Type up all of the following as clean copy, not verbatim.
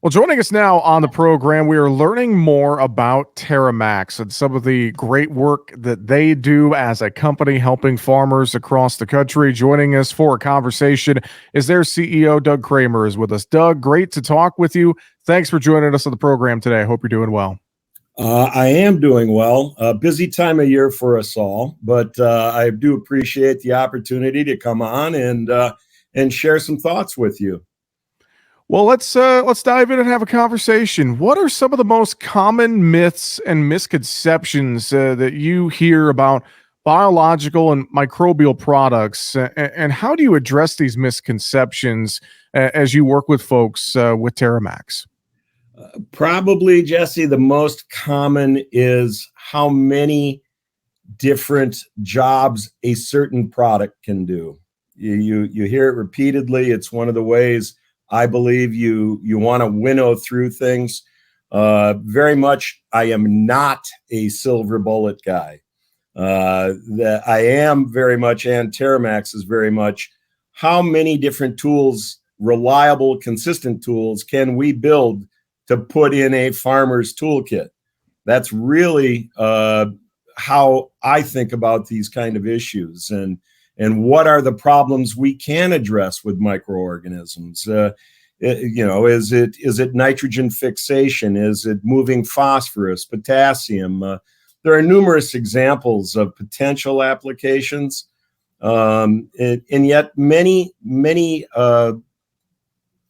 Well, joining us now on the program, we are learning more about Terra and some of the great work that they do as a company helping farmers across the country. Joining us for a conversation is their CEO, Doug Kremer, is with us. Doug, great to talk with you. Thanks for joining us on the program today. I hope you're doing well. I am doing well. Busy time of year for us all, but I do appreciate the opportunity to come on and share some thoughts with you. Well, let's dive in and have a conversation. What are some of the most common myths and misconceptions that you hear about biological and microbial products, and how do you address these misconceptions as you work with folks with Terramax? Probably, Jesse, the most common is how many different jobs a certain product can do. You hear it repeatedly. It's one of the ways I believe you want to winnow through things. Very much, I am not a silver bullet guy. That I am very much, and Terramax is very much, how many different tools, reliable, consistent tools, can we build to put in a farmer's toolkit? That's really how I think about these kind of issues, and what are the problems we can address with microorganisms. Is it nitrogen fixation? Is it moving phosphorus, potassium? There are numerous examples of potential applications, and yet many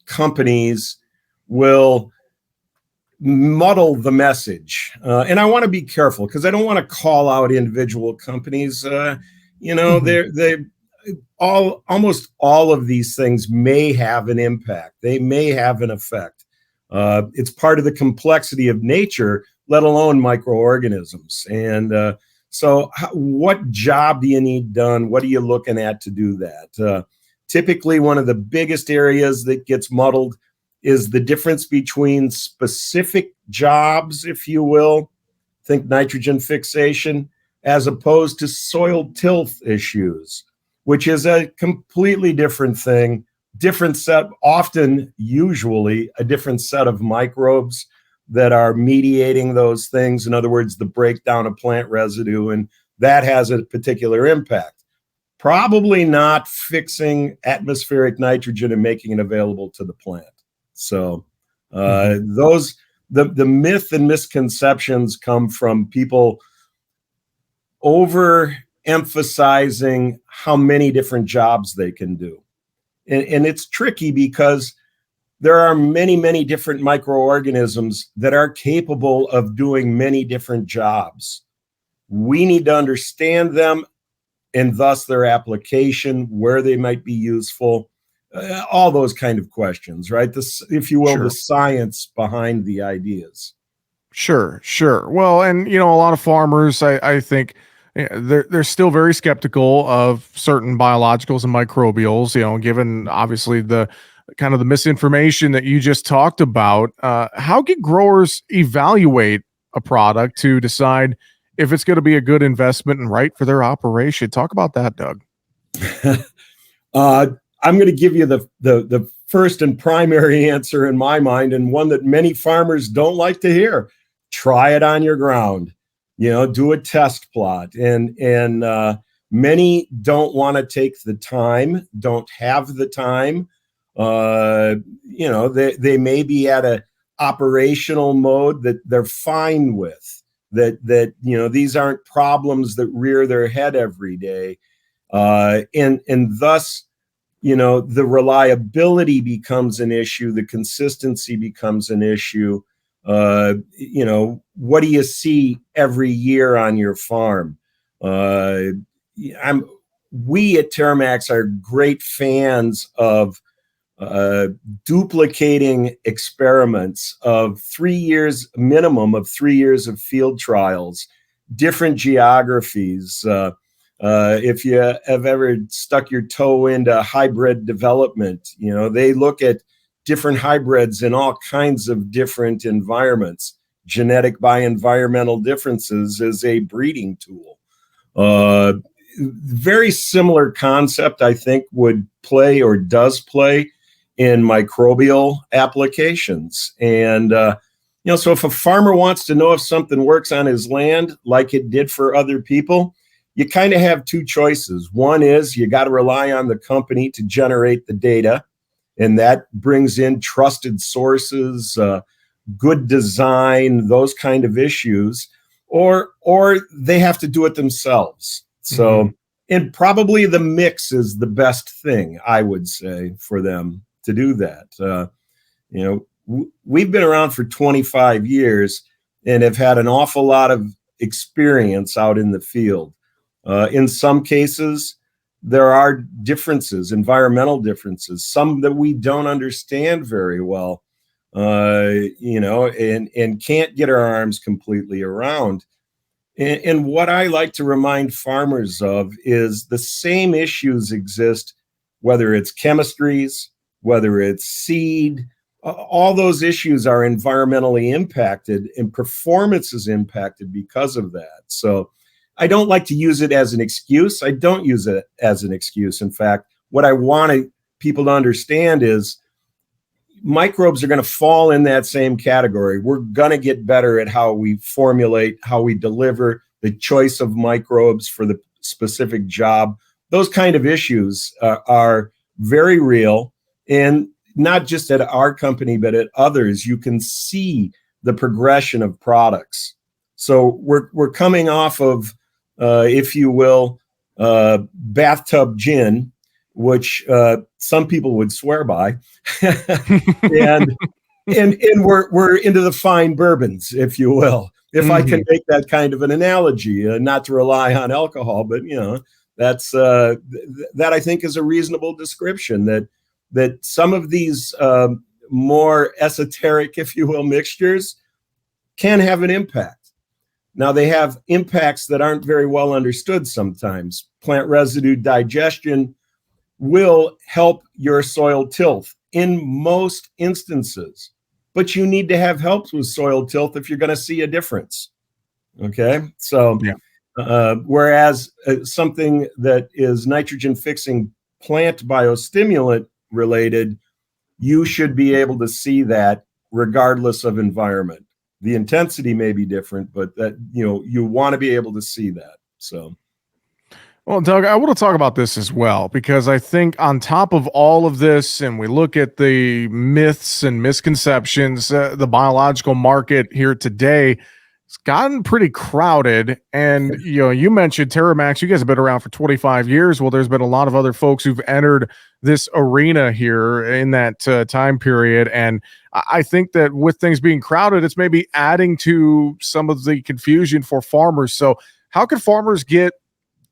companies will muddle the message. And I want to be careful because I don't want to call out individual companies. Almost all of these things may have an impact. They may have an effect. It's part of the complexity of nature, let alone microorganisms. And so what job do you need done? What are you looking at to do that? Typically, one of the biggest areas that gets muddled is the difference between specific jobs, if you will, think nitrogen fixation, as opposed to soil tilth issues, which is a completely different thing, different set, often, usually, a different set of microbes that are mediating those things. In other words, the breakdown of plant residue, and that has a particular impact. Probably not fixing atmospheric nitrogen and making it available to the plant. So the myth and misconceptions come from people overemphasizing how many different jobs they can do. And it's tricky because there are many different microorganisms that are capable of doing many different jobs. We need to understand them and thus their application, where they might be useful. All those kind of questions, right? This, if you will, Sure. The science behind the ideas. Sure. Well, and a lot of farmers, I think, they're still very skeptical of certain biologicals and microbials. Given obviously the kind of the misinformation that you just talked about. How can growers evaluate a product to decide if it's going to be a good investment and right for their operation? Talk about that, Doug. I'm going to give you the first and primary answer in my mind, and one that many farmers don't like to hear. Try it on your ground. Do a test plot. And many don't want to take the time, don't have the time. They may be at a operational mode that they're fine with. That these aren't problems that rear their head every day, and thus, the reliability becomes an issue, the consistency becomes an issue. What do you see every year on your farm? We at Terramax are great fans of duplicating experiments of 3 years, minimum of 3 years of field trials, different geographies. If you have ever stuck your toe into hybrid development, they look at different hybrids in all kinds of different environments. Genetic by environmental differences is a breeding tool. Very similar concept, I think, would play or does play in microbial applications. And, so if a farmer wants to know if something works on his land like it did for other people, you kind of have two choices. One is you got to rely on the company to generate the data, and that brings in trusted sources, good design, those kind of issues, or they have to do it themselves. So, and probably the mix is the best thing, I would say, for them to do that. We've been around for 25 years and have had an awful lot of experience out in the field. In some cases, there are differences, environmental differences, some that we don't understand very well, and can't get our arms completely around. And what I like to remind farmers of is the same issues exist, whether it's chemistries, whether it's seed, all those issues are environmentally impacted, and performance is impacted because of that. So I don't like to use it as an excuse. I don't use it as an excuse. In fact, what I want people to understand is microbes are going to fall in that same category. We're going to get better at how we formulate, how we deliver, the choice of microbes for the specific job. Those kind of issues are very real. And not just at our company, but at others, you can see the progression of products. So we're coming off of, if you will, bathtub gin, which some people would swear by, and we're into the fine bourbons, if you will, if I can make that kind of an analogy, not to rely on alcohol, but that's that I think is a reasonable description, that some of these more esoteric, if you will, mixtures can have an impact. Now, they have impacts that aren't very well understood sometimes. Plant residue digestion will help your soil tilth in most instances, but you need to have help with soil tilth if you're going to see a difference. Okay, so whereas something that is nitrogen fixing plant biostimulant related, you should be able to see that regardless of environment. The intensity may be different, but that you want to be able to see that. So, well, Doug, I want to talk about this as well, because I think on top of all of this, and we look at the myths and misconceptions, the biological market here today, it's gotten pretty crowded. And, you mentioned Terra, you guys have been around for 25 years. Well, there's been a lot of other folks who've entered this arena here in that time period. And I think that with things being crowded, it's maybe adding to some of the confusion for farmers. So how can farmers get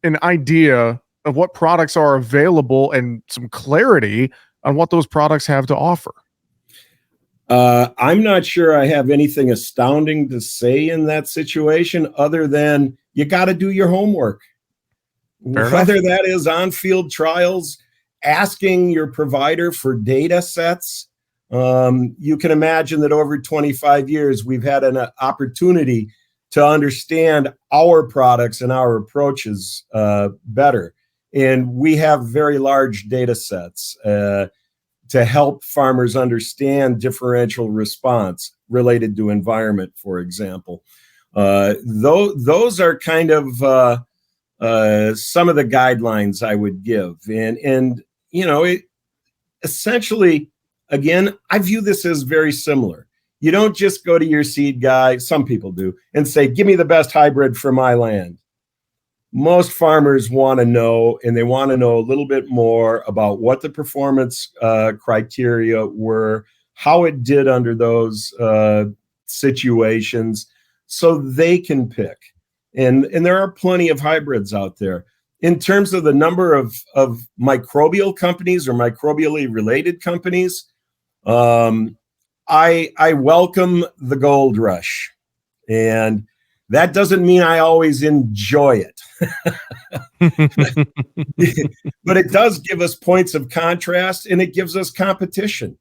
an idea of what products are available and some clarity on what those products have to offer? I'm not sure I have anything astounding to say in that situation, other than you got to do your homework. Whether that is on-field trials, asking your provider for data sets. You can imagine that over 25 years, we've had an opportunity to understand our products and our approaches better. And we have very large data sets to help farmers understand differential response related to environment, for example. Those are kind of some of the guidelines I would give. And essentially, again, I view this as very similar. You don't just go to your seed guy, some people do, and say, give me the best hybrid for my land. Most farmers want to know, and they want to know a little bit more about what the performance criteria were, how it did under those situations, so they can pick. And there are plenty of hybrids out there. In terms of the number of microbial companies or microbially related companies, I welcome the gold rush. And that doesn't mean I always enjoy it. But it does give us points of contrast, and it gives us competition.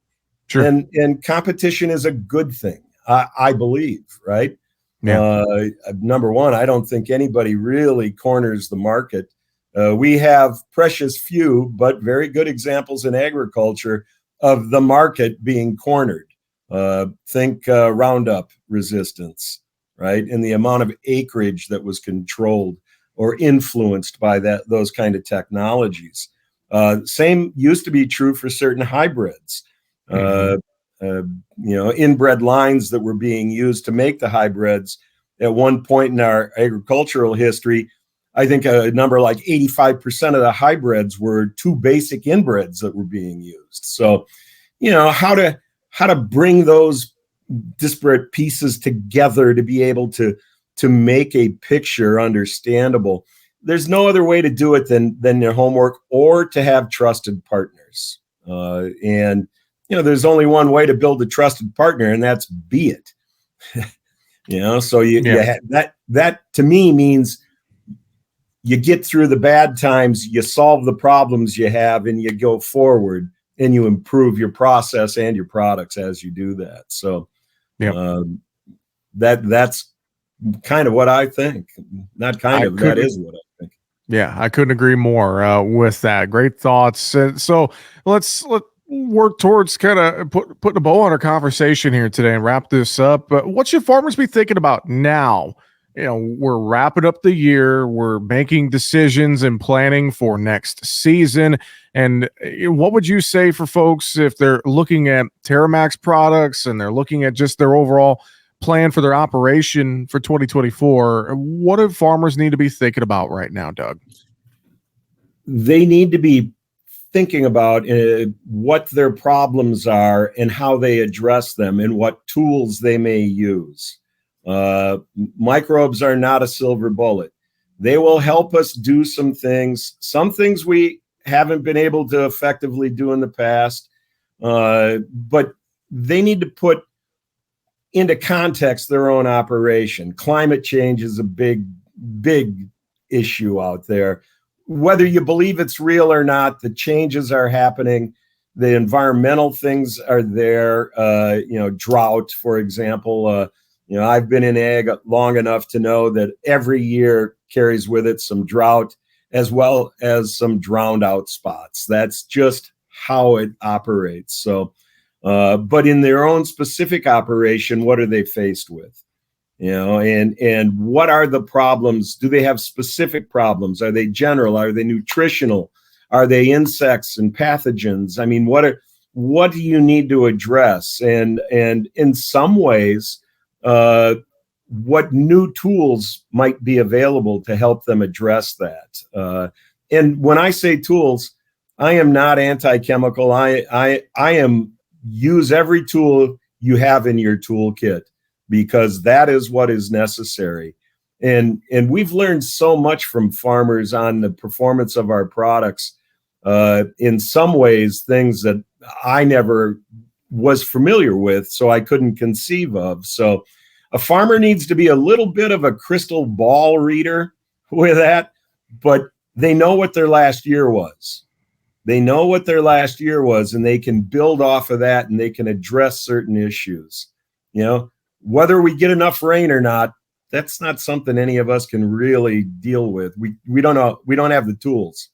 Sure. And competition is a good thing, I believe, right? Yeah. Number one, I don't think anybody really corners the market. We have precious few, but very good examples in agriculture of the market being cornered. Think Roundup resistance, right? And the amount of acreage that was controlled or influenced by those kind of technologies. Same used to be true for certain hybrids. Inbred lines that were being used to make the hybrids. At one point in our agricultural history, I think a number like 85% of the hybrids were too basic inbreds that were being used. So, how to bring those disparate pieces together to be able to make a picture understandable. There's no other way to do it than your homework or to have trusted partners. And there's only one way to build a trusted partner, and that's be it. So you that to me means you get through the bad times, you solve the problems you have, and you go forward and you improve your process and your products as you do that. So that's kind of what I think. Not kind of, that is what I think. Yeah, I couldn't agree more with that. Great thoughts. So let's work towards kind of putting a bow on our conversation here today and wrap this up. But what should farmers be thinking about now? We're wrapping up the year. We're making decisions and planning for next season. And what would you say for folks if they're looking at Terra products and they're looking at just their overall plan for their operation for 2024? What do farmers need to be thinking about right now, Doug? They need to be thinking about what their problems are and how they address them and what tools they may use. Microbes are not a silver bullet. They will help us do some things we haven't been able to effectively do in the past, but they need to put into context their own operation. Climate change is a big issue out there. Whether you believe it's real or not, the changes are happening. The environmental things are there. Drought, for example. I've been in ag long enough to know that every year carries with it some drought as well as some drowned out spots. That's just how it operates. So, but in their own specific operation, what are they faced with? And what are the problems? Do they have specific problems? Are they general? Are they nutritional? Are they insects and pathogens? I mean, what do you need to address? And in some ways, what new tools might be available to help them address that? And when I say tools, I am not anti-chemical. I am use every tool you have in your toolkit, because that is what is necessary. And we've learned so much from farmers on the performance of our products. In some ways, things that I never was familiar with, so I couldn't conceive of. So a farmer needs to be a little bit of a crystal ball reader with that, but they know what their last year was. They know what their last year was, and they can build off of that, and they can address certain issues. Whether we get enough rain or not, that's not something any of us can really deal with. We don't know. We don't have the tools,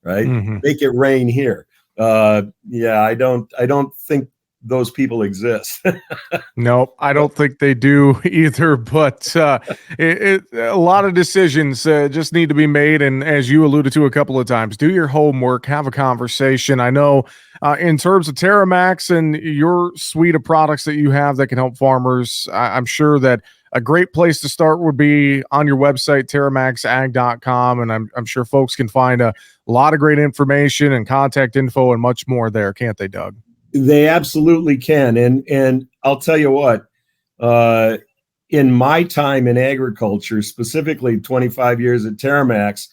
right? Mm-hmm. Make it rain here. I don't think those people exist. Nope, I don't think they do either. But a lot of decisions just need to be made. And as you alluded to a couple of times, do your homework, have a conversation. I know in terms of Terra and your suite of products that you have that can help farmers, I'm sure that a great place to start would be on your website, terramaxag.com. And I'm sure folks can find a lot of great information and contact info and much more there, can't they, Doug? They absolutely can. And I'll tell you what, in my time in agriculture, specifically 25 years at Terramax,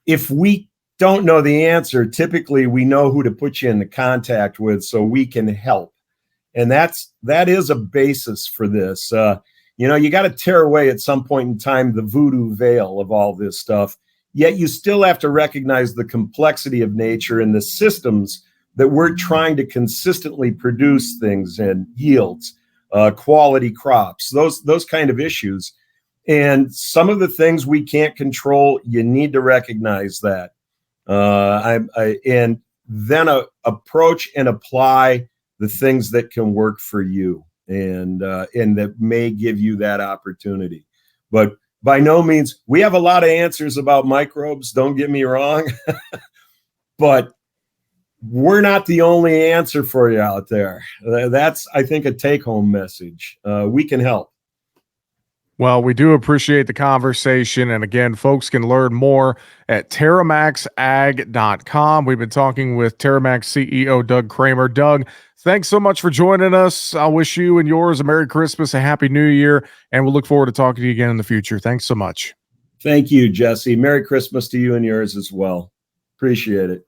if we don't know the answer, typically we know who to put you into contact with so we can help. And that is a basis for this. You got to tear away at some point in time the voodoo veil of all this stuff. Yet you still have to recognize the complexity of nature and the systems that we're trying to consistently produce things in, yields, quality crops, those kind of issues. And some of the things we can't control, you need to recognize that. And then approach and apply the things that can work for you and that may give you that opportunity. But by no means, we have a lot of answers about microbes, don't get me wrong, but we're not the only answer for you out there. That's, I think, a take-home message. We can help. Well, we do appreciate the conversation. And again, folks can learn more at terramaxag.com. We've been talking with Terramax CEO Doug Kremer. Doug, thanks so much for joining us. I wish you and yours a Merry Christmas, a Happy New Year, and we'll look forward to talking to you again in the future. Thanks so much. Thank you, Jesse. Merry Christmas to you and yours as well. Appreciate it.